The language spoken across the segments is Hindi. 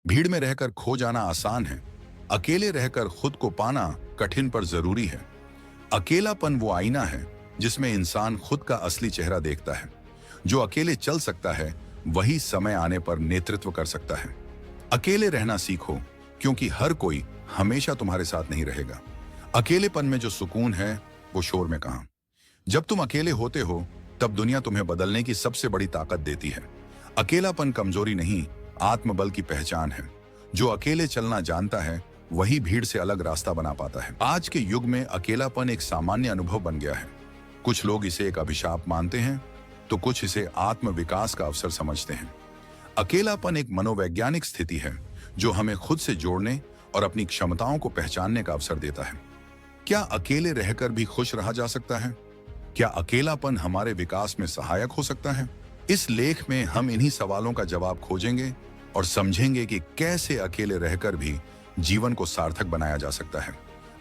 भीड़ में रहकर खो जाना आसान है, अकेले रहकर खुद को पाना कठिन पर जरूरी है। अकेलापन वो आईना है जिसमें इंसान खुद का असली चेहरा देखता है। जो अकेले चल सकता है वही समय आने पर नेतृत्व कर सकता है। अकेले रहना सीखो, क्योंकि हर कोई हमेशा तुम्हारे साथ नहीं रहेगा। अकेलेपन में जो सुकून है वो शोर में कहां। जब तुम अकेले होते हो तब दुनिया तुम्हें बदलने की सबसे बड़ी ताकत देती है। अकेलापन कमजोरी नहीं, आत्मबल की पहचान है। जो अकेले चलना जानता है वही भीड़ से अलग रास्ता बना पाता है। आज के युग में अकेलापन एक सामान्य अनुभव बन गया है। कुछ लोग इसे एक अभिशाप मानते हैं तो कुछ इसे आत्म विकास का अवसर समझते हैं। अकेलापन एक मनोवैज्ञानिक स्थिति है जो हमें खुद से जोड़ने और अपनी क्षमताओं को पहचानने का अवसर देता है। क्या अकेले रहकर भी खुश रहा जा सकता है? क्या अकेलापन हमारे विकास में सहायक हो सकता है? इस लेख में हम इन्हीं सवालों का जवाब खोजेंगे और समझेंगे कि कैसे अकेले रहकर भी जीवन को सार्थक बनाया जा सकता है।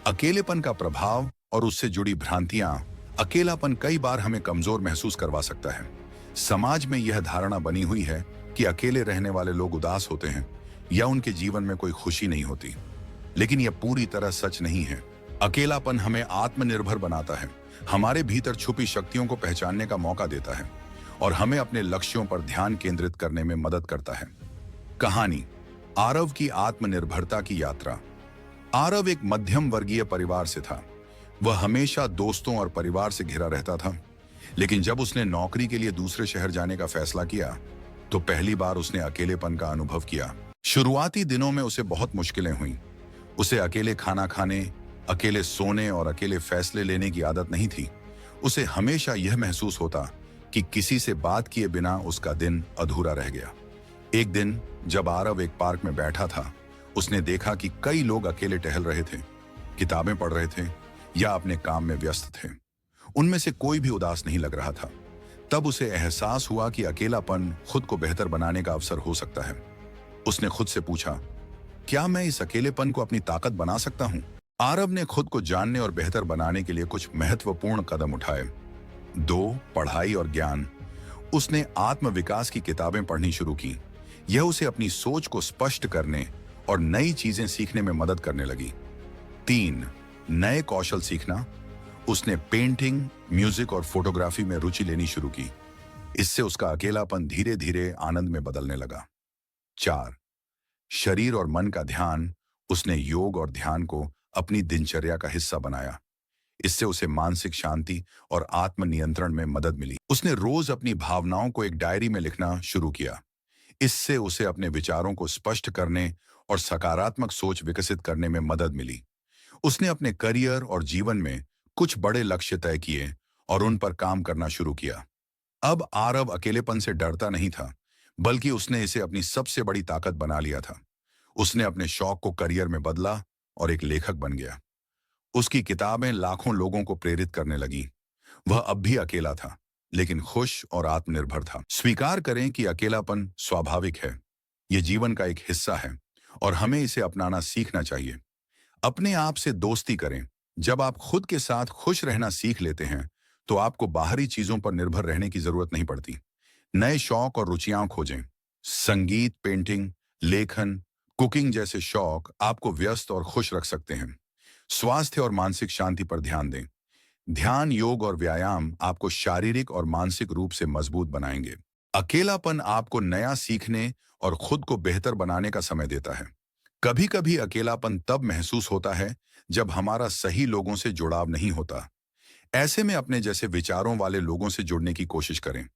अकेलेपन का प्रभाव और उससे जुड़ी भ्रांतियां। अकेलापन कई बार हमें कमजोर महसूस करवा सकता है। समाज में यह धारणा बनी हुई है कि अकेले रहने वाले लोग उदास होते हैं या उनके जीवन में कोई खुशी नहीं होती। लेकिन यह पूरी तरह सच नहीं है। अकेलापन हमें आत्मनिर्भर बनाता है, हमारे भीतर छुपी शक्तियों को पहचानने का मौका देता है और हमें अपने लक्ष्यों पर ध्यान केंद्रित करने में मदद करता है। कहानी, आरव की आत्मनिर्भरता की यात्रा। आरव एक मध्यम वर्गीय परिवार से था। वह हमेशा दोस्तों और परिवार से घिरा रहता था। लेकिन जब उसने नौकरी के लिए दूसरे शहर जाने का फैसला किया तो पहली बार उसने अकेलेपन का अनुभव किया। शुरुआती दिनों में उसे बहुत मुश्किलें हुईं। उसे अकेले खाना खाने, अकेले सोने और अकेले फैसले लेने की आदत नहीं थी। उसे हमेशा यह महसूस होता कि किसी से बात किए बिना उसका दिन अधूरा रह गया। एक दिन जब आरव एक पार्क में बैठा था, उसने देखा कि कई लोग अकेले टहल रहे थे, किताबें पढ़ रहे थे या अपने काम में व्यस्त थे। उनमें से कोई भी उदास नहीं लग रहा था। तब उसे एहसास हुआ कि अकेलापन खुद को बेहतर बनाने का अवसर हो सकता है। उसने खुद से पूछा, क्या मैं इस अकेलेपन को अपनी ताकत बना सकता हूं? आरव ने खुद को जानने और बेहतर बनाने के लिए कुछ महत्वपूर्ण कदम उठाए। 2, पढ़ाई और ज्ञान। उसने आत्मविकास की किताबें पढ़नी शुरू की। यह उसे अपनी सोच को स्पष्ट करने और नई चीजें सीखने में मदद करने लगी। 3, नए कौशल सीखना। उसने पेंटिंग, म्यूजिक और फोटोग्राफी में रुचि लेनी शुरू की। इससे उसका अकेलापन धीरे धीरे आनंद में बदलने लगा। 4, शरीर और मन का ध्यान। उसने योग और ध्यान को अपनी दिनचर्या का हिस्सा बनाया। इससे उसे मानसिक शांति और आत्मनियंत्रण में मदद मिली। उसने रोज अपनी भावनाओं को एक डायरी में लिखना शुरू किया। इससे उसे अपने विचारों को स्पष्ट करने और सकारात्मक सोच विकसित करने में मदद मिली। उसने अपने करियर और जीवन में कुछ बड़े लक्ष्य तय किए और उन पर काम करना शुरू किया। अब आरव अकेलेपन से डरता नहीं था, बल्कि उसने इसे अपनी सबसे बड़ी ताकत बना लिया था। उसने अपने शौक को करियर में बदला और एक लेखक बन गया। उसकी किताबें लाखों लोगों को प्रेरित करने लगी। वह अब भी अकेला था, लेकिन खुश और आत्मनिर्भर था। स्वीकार करें कि अकेलापन स्वाभाविक है। यह जीवन का एक हिस्सा है और हमें इसे अपनाना सीखना चाहिए। अपने आप से दोस्ती करें। जब आप खुद के साथ खुश रहना सीख लेते हैं तो आपको बाहरी चीजों पर निर्भर रहने की जरूरत नहीं पड़ती। नए शौक और रुचियां खोजें। संगीत, पेंटिंग, लेखन, कुकिंग जैसे शौक आपको व्यस्त और खुश रख सकते हैं। स्वास्थ्य और मानसिक शांति पर ध्यान दें। ध्यान, योग और व्यायाम आपको शारीरिक और मानसिक रूप से मजबूत बनाएंगे। अकेलापन आपको नया सीखने और खुद को बेहतर बनाने का समय देता है। कभी कभी अकेलापन तब महसूस होता है जब हमारा सही लोगों से जुड़ाव नहीं होता। ऐसे में अपने जैसे विचारों वाले लोगों से जुड़ने की कोशिश करें।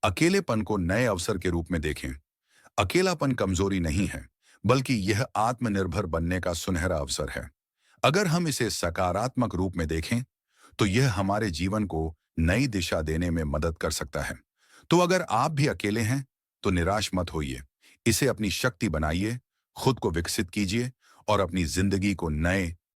अकेलेपन को नए अवसर के रूप में देखें। अकेलापन कमजोरी नहीं है, बल्कि यह आत्मनिर्भर बनने का सुनहरा अवसर है। अगर हम इसे सकारात्मक रूप में देखें तो यह हमारे जीवन को नई दिशा देने में मदद कर सकता है। तो अगर आप भी अकेले हैं तो निराश मत होइए। इसे अपनी शक्ति बनाइए, खुद को विकसित कीजिए और अपनी जिंदगी को नए